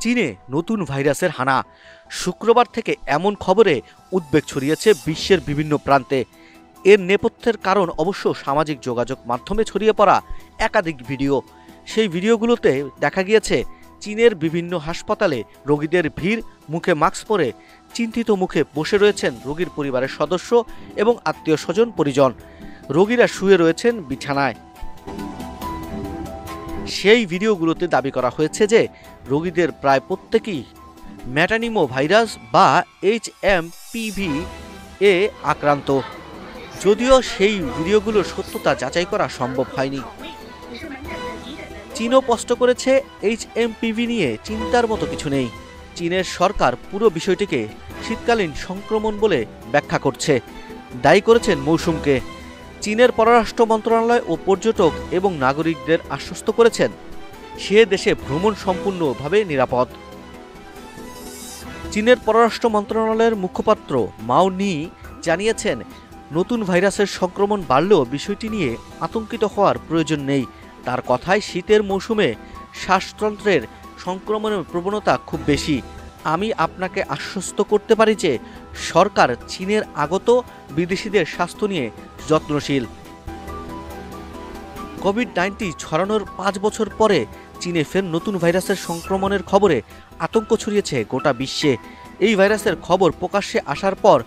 চীনে নতুন ভাইরাসের হানা। শুক্রবার থেকে এমন খবরে উদ্বেগ ছড়িয়েছে বিশ্বের বিভিন্ন প্রান্তে। এর নেপথ্যের কারণ অবশ্য সামাজিক যোগাযোগ মাধ্যমে ছড়িয়ে পড়া একাধিক ভিডিও। সেই ভিডিওগুলোতে দেখা গিয়েছে চীনের বিভিন্ন হাসপাতালে রোগীদের ভিড়, মুখে মাস্ক পরে চিন্তিত মুখে বসে রয়েছেন রোগীর পরিবারের সদস্য এবং আত্মীয় স্বজন পরিজন। রোগীরা শুয়ে রয়েছেন বিছানায়। সেই ভিডিওগুলোতে দাবি করা হয়েছে যে রোগীদের প্রায় প্রত্যেকেই ম্যাটানিমো ভাইরাস বা HMPV এ আক্রান্ত, যদিও সেই ভিডিওগুলোর সত্যতা যাচাই করা সম্ভব হয়নি। চীনও স্পষ্ট করেছে HMPV নিয়ে চিন্তার মতো কিছু নেই। চীনের সরকার পুরো বিষয়টিকে শীতকালীন সংক্রমণ বলে ব্যাখ্যা করছে, দায়ী করেছেন মৌসুমকে। চীনের পররাষ্ট্র মন্ত্রণালয় ও পর্যটক এবং নাগরিকদের আশ্বস্ত করেছেন সে দেশে ভ্রমণ সম্পূর্ণভাবে নিরাপদ। চীনের পররাষ্ট্র মন্ত্রণালয়ের মুখপাত্র মাও নি জানিয়েছেন, নতুন ভাইরাসের সংক্রমণ বাড়লেও বিষয়টি নিয়ে আতঙ্কিত হওয়ার প্রয়োজন নেই। তার কথায় শীতের মৌসুমে শ্বাসতন্ত্রের সংক্রমণের প্রবণতা খুব বেশি। আমি আপনাকে আশ্বস্ত করতে পারি যে সরকার চীনের আগত বিদেশিদের স্বাস্থ্য নিয়ে যত্নশীল। কোভিড-19 ছড়ানোর 5 বছর পরে চীনে ফের নতুন ভাইরাসের সংক্রমণের খবরে আতঙ্ক ছড়িয়েছে গোটা বিশ্বে। এই ভাইরাসের খবর প্রকাশ্যে আসার পর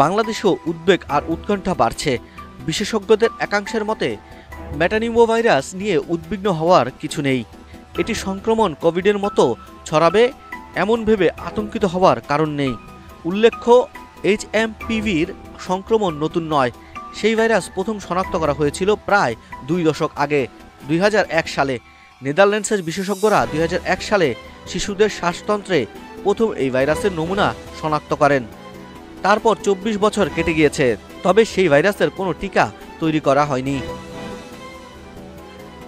বাংলাদেশেও উদ্বেগ আর উৎকণ্ঠা বাড়ছে। বিশেষজ্ঞদের একাংশের মতে ম্যাটানিমো ভাইরাস নিয়ে উদ্বিগ্ন হওয়ার কিছু নেই। এটি সংক্রমণ কোভিডের মতো ছড়াবে এমন ভেবে আতঙ্কিত হওয়ার কারণ নেই। উল্লেখ্য, HMPVর সংক্রমণ নতুন নয়। সেই ভাইরাস প্রথম শনাক্ত করা হয়েছিল প্রায় 2 দশক আগে, 2001 সালে। নেদারল্যান্ডসের বিশেষজ্ঞরা 2001 সালে শিশুদের শ্বাসতন্ত্রে প্রথম এই ভাইরাসের নমুনা শনাক্ত করেন। তারপর 24 বছর কেটে গিয়েছে, তবে সেই ভাইরাসের কোনো টিকা তৈরি করা হয়নি।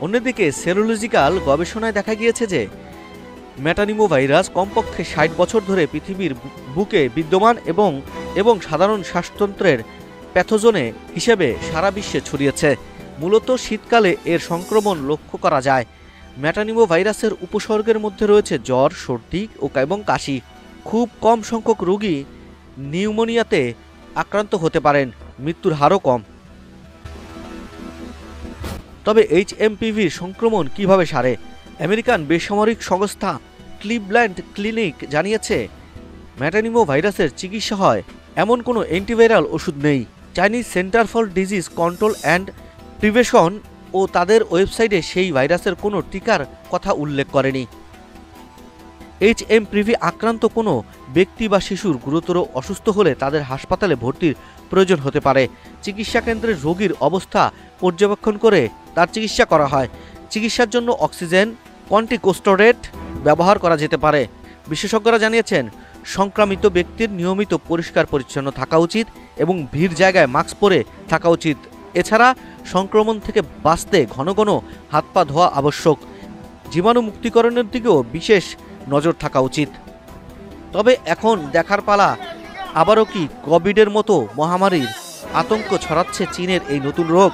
অন্যদিকে সেরোলজিক্যাল গবেষণায় দেখা গিয়েছে যে ম্যাটানিমো ভাইরাস কমপক্ষে 60 বছর ধরে পৃথিবীর বুকে বিদ্যমান এবং সাধারণ শ্বাসতন্ত্রের প্যাথোজনে হিসেবে সারা বিশ্বে ছড়িয়েছে। মূলত শীতকালে এর সংক্রমণ লক্ষ্য করা যায়। ম্যাটানিমো ভাইরাসের উপসর্গের মধ্যে রয়েছে জ্বর, সর্দি এবং কাশি। খুব কম সংখ্যক রোগী নিউমোনিয়াতে আক্রান্ত হতে পারেন, মৃত্যুর হারও কম। তবে HMPVর সংক্রমণ কিভাবে সারে? আমেরিকান বেসামরিক সংস্থা ক্লিভল্যান্ড ক্লিনিক জানিয়েছে, ম্যাটানিমো ভাইরাসের চিকিৎসা হয় এমন কোনো অ্যান্টিভাইরাল ওষুধ নেই। Chinese centre for disease control and prevention ও তাদের ওয়েবসাইটে সেই ভাইরাসের কোনো টিকার কথা উল্লেখ করেনি। HMPV আক্রান্ত কোনো ব্যক্তি বা শিশুর গুরুতর অসুস্থ হলে তাদের হাসপাতালে ভর্তির প্রয়োজন হতে পারে। চিকিৎসা কেন্দ্রের রোগীর অবস্থা পর্যবেক্ষণ করে তার চিকিৎসা করা হয়। চিকিৎসার জন্য অক্সিজেন কর্টিকোস্টেরয়েড ব্যবহার করা যেতে পারে। বিশেষজ্ঞরা জানিয়েছেন, সংক্রামিত ব্যক্তির নিয়মিত পরিষ্কার পরিচ্ছন্ন থাকা উচিত এবং ভিড় জায়গায় মাস্ক পরে থাকা উচিত। এছাড়া সংক্রমণ থেকে বাঁচতে ঘন ঘন হাত পা ধোয়া আবশ্যক। জীবাণু মুক্তিকরণের দিকেও বিশেষ নজর থাকা উচিত। তবে এখন দেখার পালা, আবারও কি কোভিডের মতো মহামারীর আতঙ্ক ছড়াচ্ছে চীনের এই নতুন রোগ?